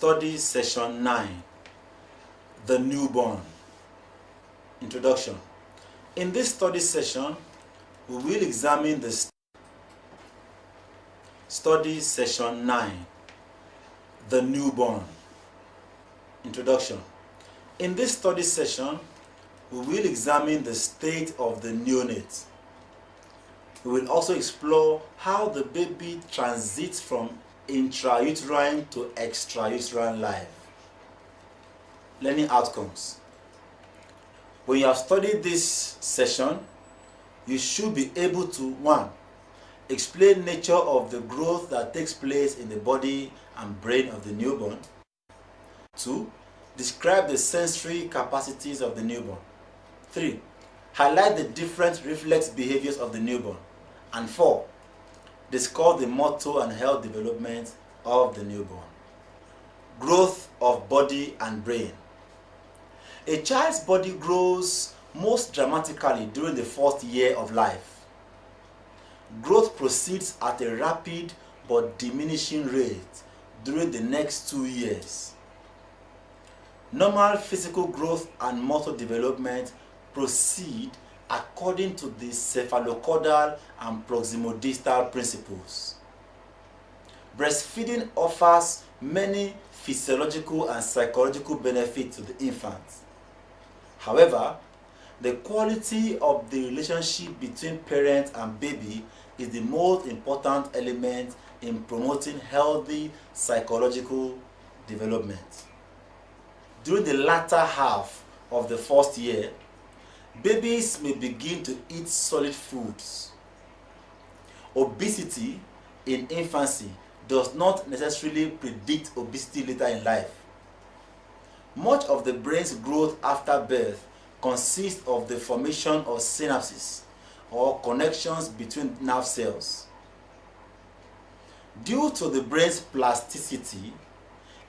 Study Session 9, The Newborn. Introduction. In this study session, we will examine the Study Session 9, The Newborn. Introduction. In this study session, we will examine the state of the neonate. We will also explore how the baby transits from intrauterine to extrauterine life. Learning outcomes. When you have studied this session, you should be able to 1. Explain nature of the growth that takes place in the body and brain of the newborn. 2. Describe the sensory capacities of the newborn. 3. Highlight the different reflex behaviors of the newborn. And 4. Discuss the motor and health development of the newborn. Growth of body and brain. A child's body grows most dramatically during the first year of life. Growth proceeds at a rapid but diminishing rate during the next 2 years. Normal physical growth and motor development proceed according to the cephalocaudal and proximodistal principles. Breastfeeding offers many physiological and psychological benefits to the infant. However, the quality of the relationship between parent and baby is the most important element in promoting healthy psychological development. During the latter half of the first year, babies may begin to eat solid foods. Obesity in infancy does not necessarily predict obesity later in life. Much of the brain's growth after birth consists of the formation of synapses or connections between nerve cells. Due to the brain's plasticity,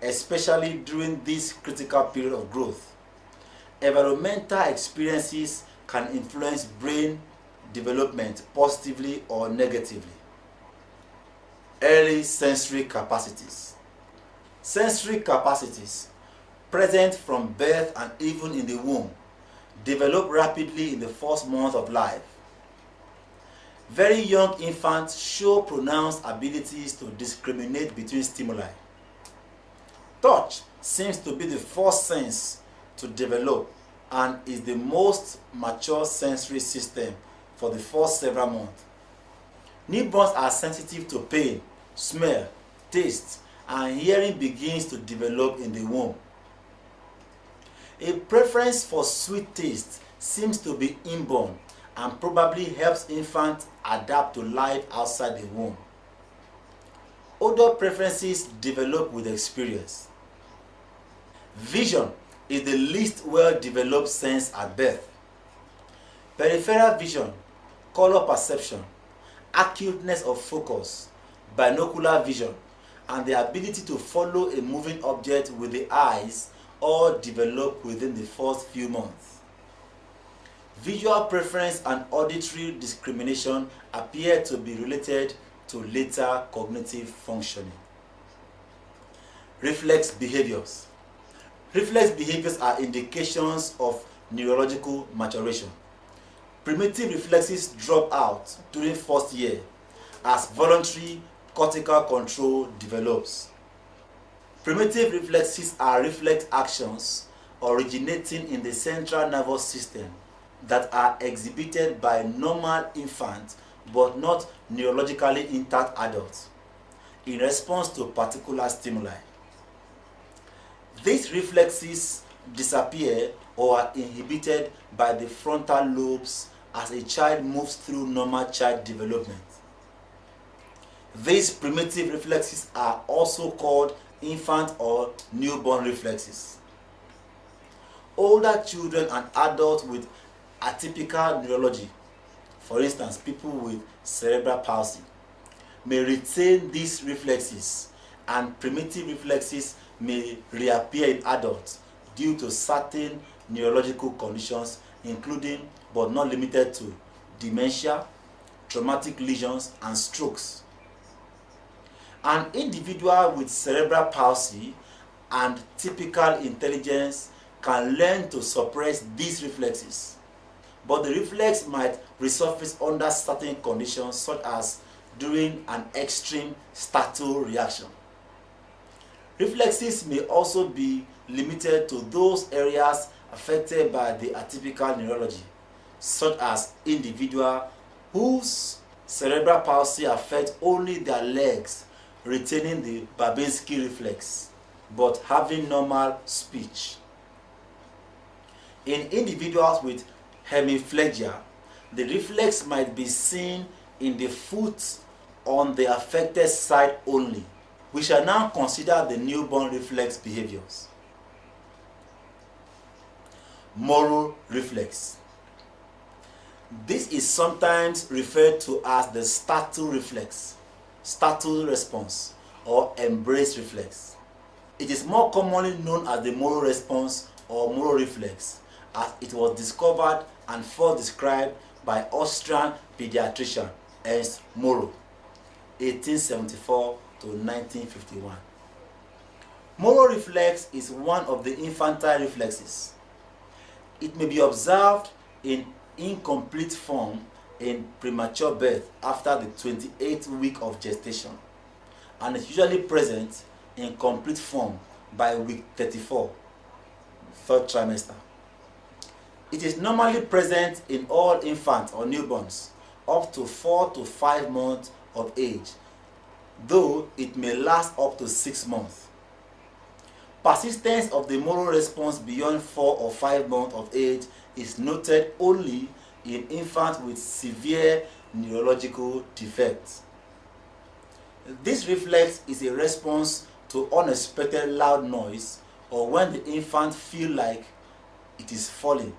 especially during this critical period of growth, environmental experiences can influence brain development positively or negatively. Early sensory capacities. Sensory capacities present from birth and even in the womb develop rapidly in the first month of life. Very young infants show pronounced abilities to discriminate between stimuli. Touch seems to be the first sense to develop and is the most mature sensory system for the first several months. Newborns are sensitive to pain, smell, taste, and hearing begins to develop in the womb. A preference for sweet taste seems to be inborn and probably helps infants adapt to life outside the womb. Odor preferences develop with experience. Vision is the least well-developed sense at birth. Peripheral vision, color perception, acuteness of focus, binocular vision, and the ability to follow a moving object with the eyes all develop within the first few months. Visual preference and auditory discrimination appear to be related to later cognitive functioning. Reflex behaviors. Reflex behaviors are indications of neurological maturation. Primitive reflexes drop out during first year as voluntary cortical control develops. Primitive reflexes are reflex actions originating in the central nervous system that are exhibited by normal infants but not neurologically intact adults in response to particular stimuli. These reflexes disappear or are inhibited by the frontal lobes as a child moves through normal child development. These primitive reflexes are also called infant or newborn reflexes. Older children and adults with atypical neurology, for instance, people with cerebral palsy, may retain these reflexes, and primitive reflexes may reappear in adults due to certain neurological conditions, including but not limited to dementia, traumatic lesions, and strokes. An individual with cerebral palsy and typical intelligence can learn to suppress these reflexes, but the reflex might resurface under certain conditions, such as during an extreme startle reaction. Reflexes may also be limited to those areas affected by the atypical neurology, such as individuals whose cerebral palsy affects only their legs, retaining the Babinski reflex, but having normal speech. In individuals with hemiplegia, the reflex might be seen in the foot on the affected side only. We shall now consider the newborn reflex behaviors. Moral reflex. This is sometimes referred to as the startle reflex, startle response, or embrace reflex. It is more commonly known as the moral response or moral reflex, as it was discovered and first described by Austrian pediatrician Ernst Morrow, 1874 to 1951. Moral reflex is one of the infantile reflexes. It may be observed in incomplete form in premature birth after the 28th week of gestation, and is usually present in complete form by week 34, third trimester. It is normally present in all infants or newborns up to 4 to 5 months of age, though it may last up to 6 months. Persistence of the moral response beyond 4 or 5 months of age is noted only in infants with severe neurological defects. This reflex is a response to unexpected loud noise or when the infant feels like it is falling.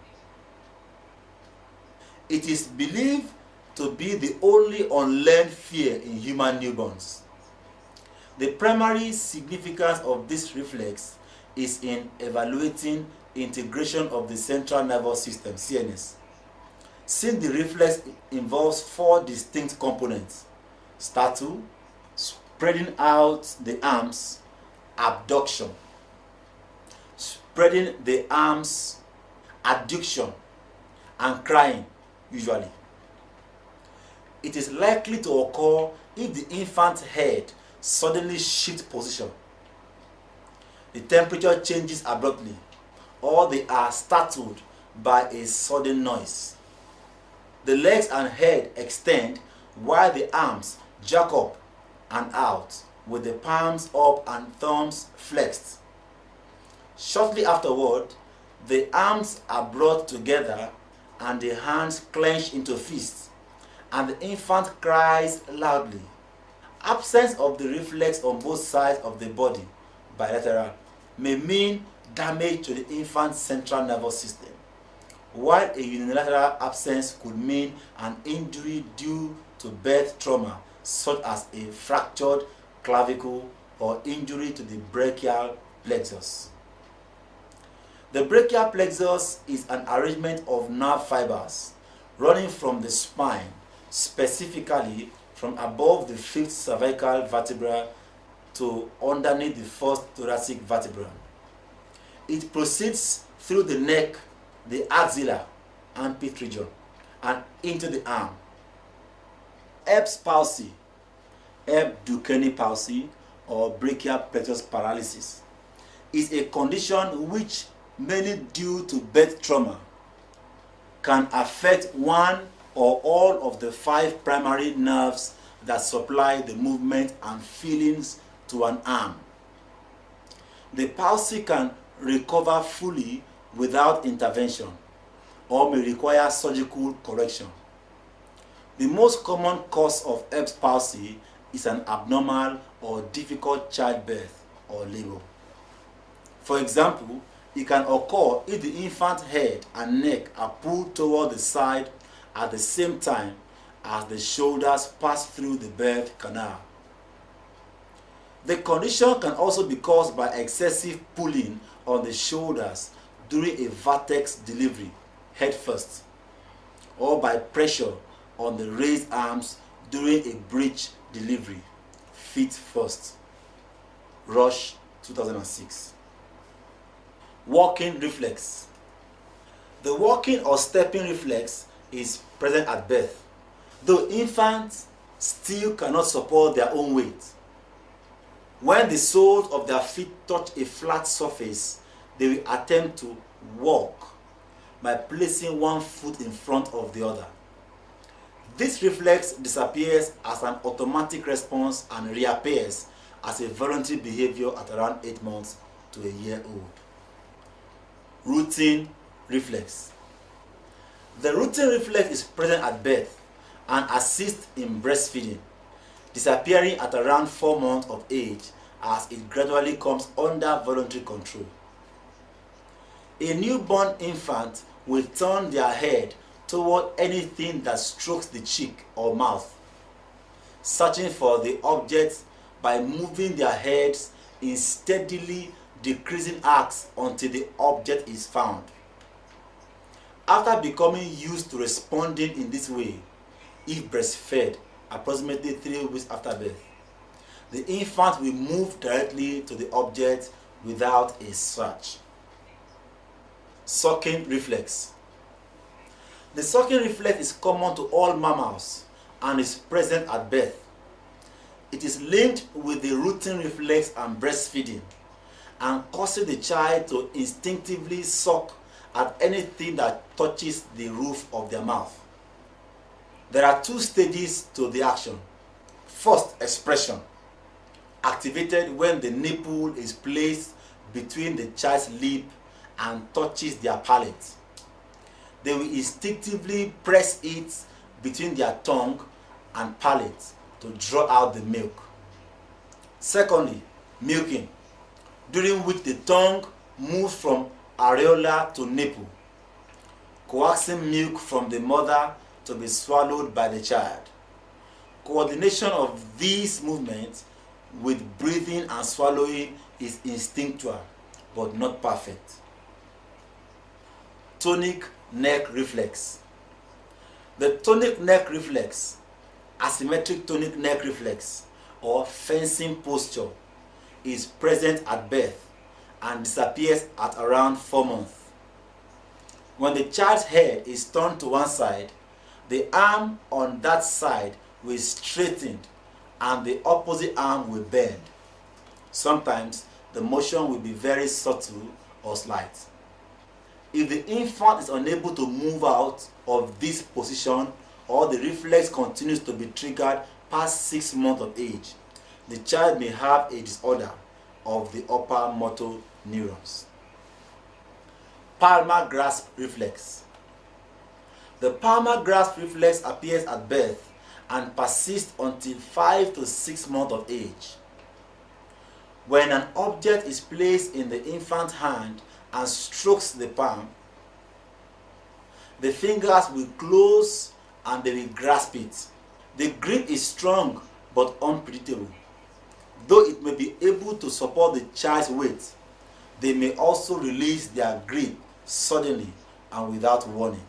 It is believed to be the only unlearned fear in human newborns. The primary significance of this reflex is in evaluating integration of the central nervous system, CNS. Since the reflex involves 4 distinct components: startle, spreading out the arms, abduction, spreading the arms, adduction, and crying usually. It is likely to occur if the infant's head suddenly shifts position, the temperature changes abruptly, or they are startled by a sudden noise. The legs and head extend while the arms jerk up and out with the palms up and thumbs flexed. Shortly afterward, the arms are brought together and the hands clench into fists, and the infant cries loudly. Absence of the reflex on both sides of the body, bilateral, may mean damage to the infant's central nervous system, while a unilateral absence could mean an injury due to birth trauma, such as a fractured clavicle or injury to the brachial plexus. The brachial plexus is an arrangement of nerve fibers running from the spine, specifically from above the 5th cervical vertebra to underneath the 1st thoracic vertebra. It proceeds through the neck, the axilla, armpit region, and into the arm. Erb's palsy, Erb-Duchenne palsy, or brachial plexus paralysis, is a condition which, mainly due to birth trauma, can affect one or all of the 5 primary nerves that supply the movement and feelings to an arm. The palsy can recover fully without intervention or may require surgical correction. The most common cause of Erb's palsy is an abnormal or difficult childbirth or labor. For example, it can occur if the infant's head and neck are pulled toward the side at the same time as the shoulders pass through the birth canal. The condition can also be caused by excessive pulling on the shoulders during a vertex delivery, head first, or by pressure on the raised arms during a breech delivery, feet first. Rush, 2006. Walking reflex. The walking or stepping reflex is present at birth, though infants still cannot support their own weight. When the soles of their feet touch a flat surface, they will attempt to walk by placing one foot in front of the other. This reflex disappears as an automatic response and reappears as a voluntary behavior at around 8 months to a year old. Rooting reflex. The rooting reflex is present at birth and assists in breastfeeding, disappearing at around 4 months of age as it gradually comes under voluntary control. A newborn infant will turn their head toward anything that strokes the cheek or mouth, searching for the object by moving their heads in steadily decreasing arcs until the object is found. After becoming used to responding in this way, if breastfed approximately 3 weeks after birth, the infant will move directly to the object without a search. Sucking reflex. The sucking reflex is common to all mammals and is present at birth. It is linked with the rooting reflex and breastfeeding and causes the child to instinctively suck at anything that touches the roof of their mouth. There are 2 stages to the action. First, expression, activated when the nipple is placed between the child's lip and touches their palate. They will instinctively press it between their tongue and palate to draw out the milk. Secondly, milking, during which the tongue moves from areola to nipple, coaxing milk from the mother to be swallowed by the child. Coordination of these movements with breathing and swallowing is instinctual but not perfect. Tonic neck reflex. The tonic neck reflex, asymmetric tonic neck reflex, or fencing posture, is present at birth and disappears at around 4 months. When the child's head is turned to one side, the arm on that side will straighten and the opposite arm will bend. Sometimes the motion will be very subtle or slight. If the infant is unable to move out of this position or the reflex continues to be triggered past 6 months of age, the child may have a disorder of the upper motor neurons. Palmar grasp reflex. The palmar grasp reflex appears at birth and persists until 5 to 6 months of age. When an object is placed in the infant's hand and strokes the palm, the fingers will close and they will grasp it. The grip is strong but unpredictable. Though it may be able to support the child's weight, they may also release their grip suddenly and without warning.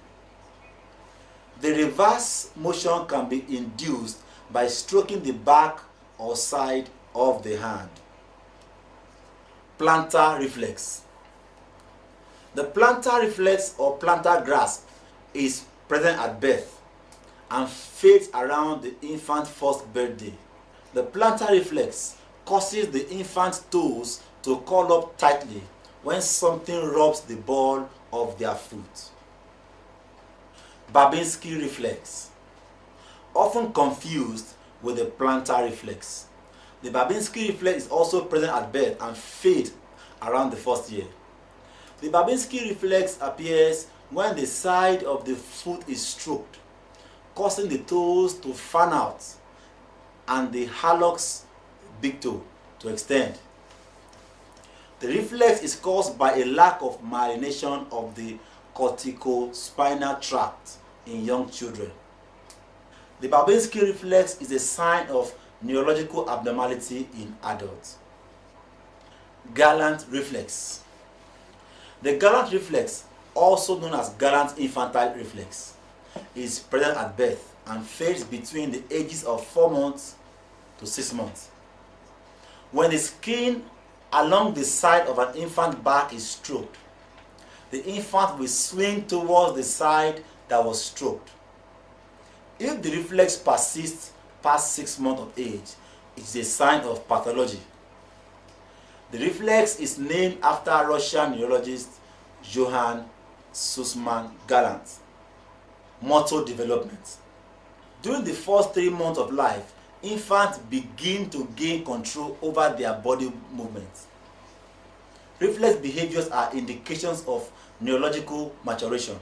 The reverse motion can be induced by stroking the back or side of the hand. Plantar reflex. The plantar reflex or plantar grasp is present at birth and fades around the infant's first birthday. The plantar reflex causes the infant's toes to curl up tightly when something rubs the ball of their foot. Babinski reflex, often confused with the plantar reflex. The Babinski reflex is also present at birth and fades around the first year. The Babinski reflex appears when the side of the foot is stroked, causing the toes to fan out and the hallux big toe to extend. The reflex is caused by a lack of myelination of the corticospinal tract in young children. The Babinski reflex is a sign of neurological abnormality in adults. Gallant reflex. The gallant reflex, also known as gallant infantile reflex, is present at birth and fades between the ages of 4 months to 6 months. When the skin along the side of an infant's back is stroked, the infant will swing towards the side that was stroked. If the reflex persists past 6 months of age, it is a sign of pathology. The reflex is named after Russian neurologist Johann Sussman Galant. Motor development. During the first 3 months of life, infants begin to gain control over their body movements. Reflex behaviors are indications of neurological maturation.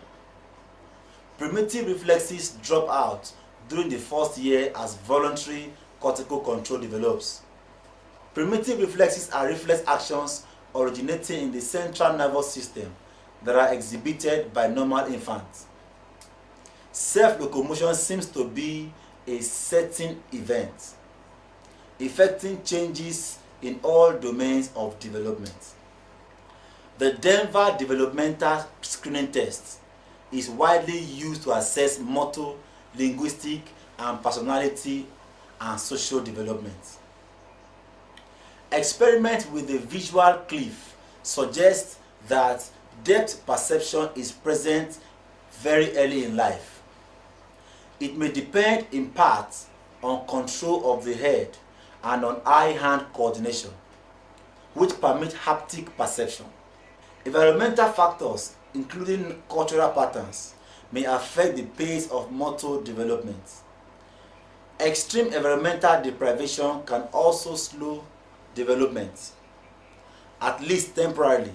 Primitive reflexes drop out during the first year as voluntary cortical control develops. Primitive reflexes are reflex actions originating in the central nervous system that are exhibited by normal infants. Self-locomotion seems to be a certain event, affecting changes in all domains of development. The Denver Developmental Screening Test is widely used to assess motor, linguistic, and personality and social development. Experiments with the visual cliff suggest that depth perception is present very early in life. It may depend in part on control of the head and on eye-hand coordination, which permit haptic perception. Environmental factors, including cultural patterns, may affect the pace of motor development. Extreme environmental deprivation can also slow development, at least temporarily,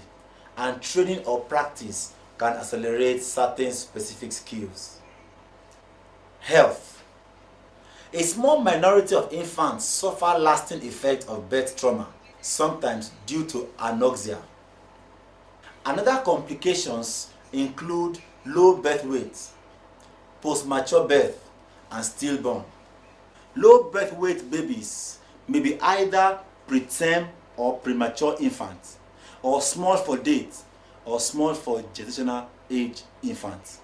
and training or practice can accelerate certain specific skills. Health. A small minority of infants suffer lasting effects of birth trauma, sometimes due to anoxia. Another complications include low birth weight, postmature birth, and stillborn. Low birth weight babies may be either preterm or premature infants, or small for date or small for gestational age infants.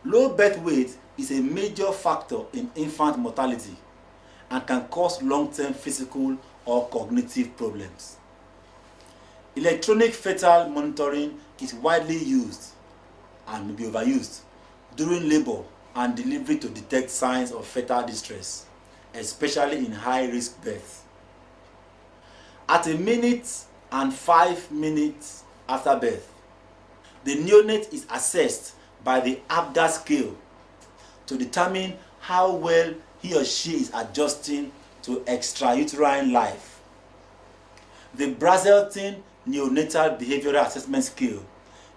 Low birth weight is a major factor in infant mortality and can cause long-term physical or cognitive problems. Electronic fetal monitoring is widely used and may be overused during labor and delivery to detect signs of fetal distress, especially in high-risk births. At a minute and 5 minutes after birth, the neonate is assessed by the Apgar scale to determine how well he or she is adjusting to extrauterine life. The Brazelton Neonatal Behavioral Assessment Scale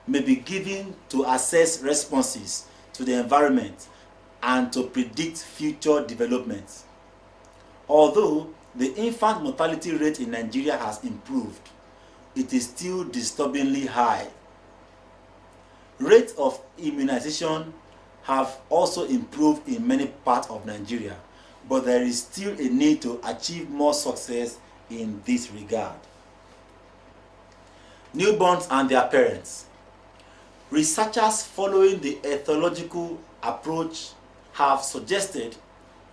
may be given to assess responses to the environment and to predict future development. Although the infant mortality rate in Nigeria has improved, it is still disturbingly high. Rates of immunization have also improved in many parts of Nigeria, but there is still a need to achieve more success in this regard. Newborns and their parents. Researchers following the ethological approach have suggested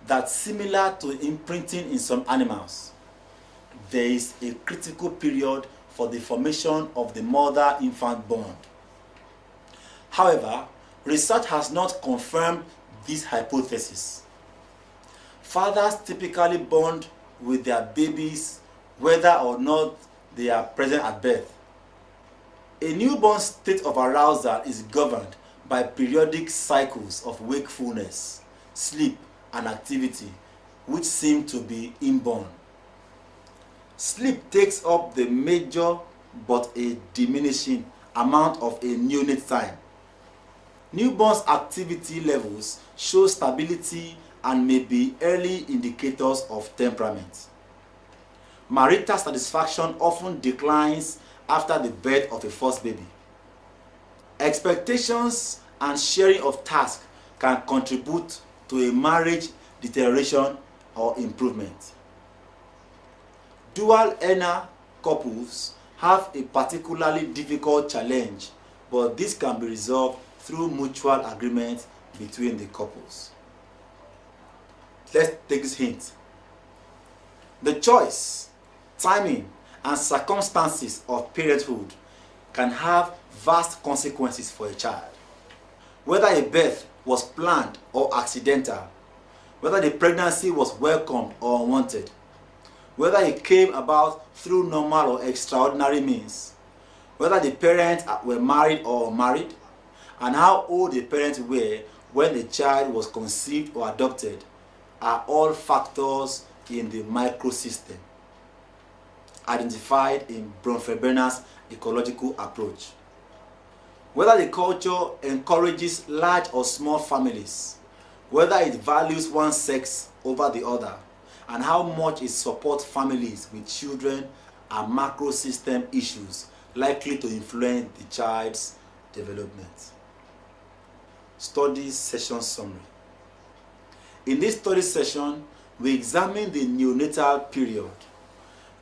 that, similar to imprinting in some animals, there is a critical period for the formation of the mother-infant bond. However, research has not confirmed this hypothesis. Fathers typically bond with their babies whether or not they are present at birth. A newborn state of arousal is governed by periodic cycles of wakefulness, sleep, and activity, which seem to be inborn. Sleep takes up the major but a diminishing amount of a neonate time. Newborns' activity levels show stability and may be early indicators of temperament. Marital satisfaction often declines after the birth of a first baby. Expectations and sharing of tasks can contribute to a marriage deterioration or improvement. Dual earner couples have a particularly difficult challenge, but this can be resolved through mutual agreement between the couples. Let's take this hint. The choice, timing, and circumstances of parenthood can have vast consequences for a child. Whether a birth was planned or accidental, whether the pregnancy was welcomed or unwanted, whether it came about through normal or extraordinary means, whether the parents were married or unmarried, and how old the parents were when the child was conceived or adopted are all factors in the microsystem identified in Bronfenbrenner's ecological approach. Whether the culture encourages large or small families, whether it values one sex over the other, and how much it supports families with children are macro-system issues likely to influence the child's development. Study session summary. In this study session, we examine the neonatal period.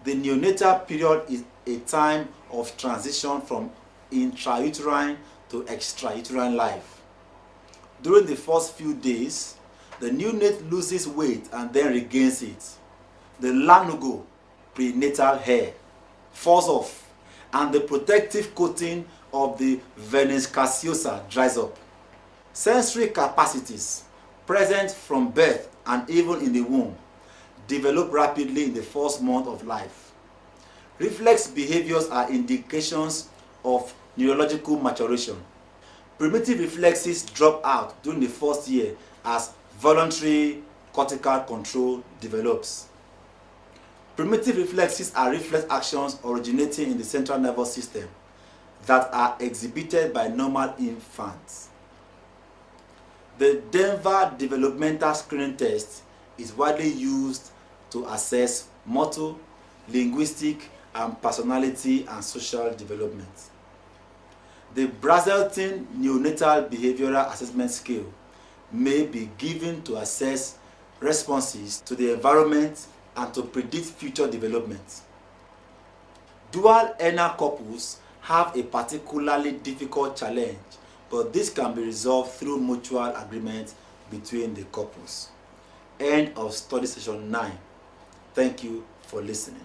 The neonatal period is a time of transition from intrauterine to extrauterine life. During the first few days, the neonate loses weight and then regains it. The lanugo, prenatal hair, falls off, and the protective coating of the vena caseosa dries up. Sensory capacities present from birth and even in the womb develop rapidly in the first month of life. Reflex behaviors are indications of neurological maturation. Primitive reflexes drop out during the first year as voluntary cortical control develops. Primitive reflexes are reflex actions originating in the central nervous system that are exhibited by normal infants. The Denver Developmental Screening Test is widely used to assess motor, linguistic, and personality and social development. The Brazelton Neonatal Behavioral Assessment Scale may be given to assess responses to the environment and to predict future development. Dual earner couples have a particularly difficult challenge, but this can be resolved through mutual agreement between the couples. End of study session 9. Thank you for listening.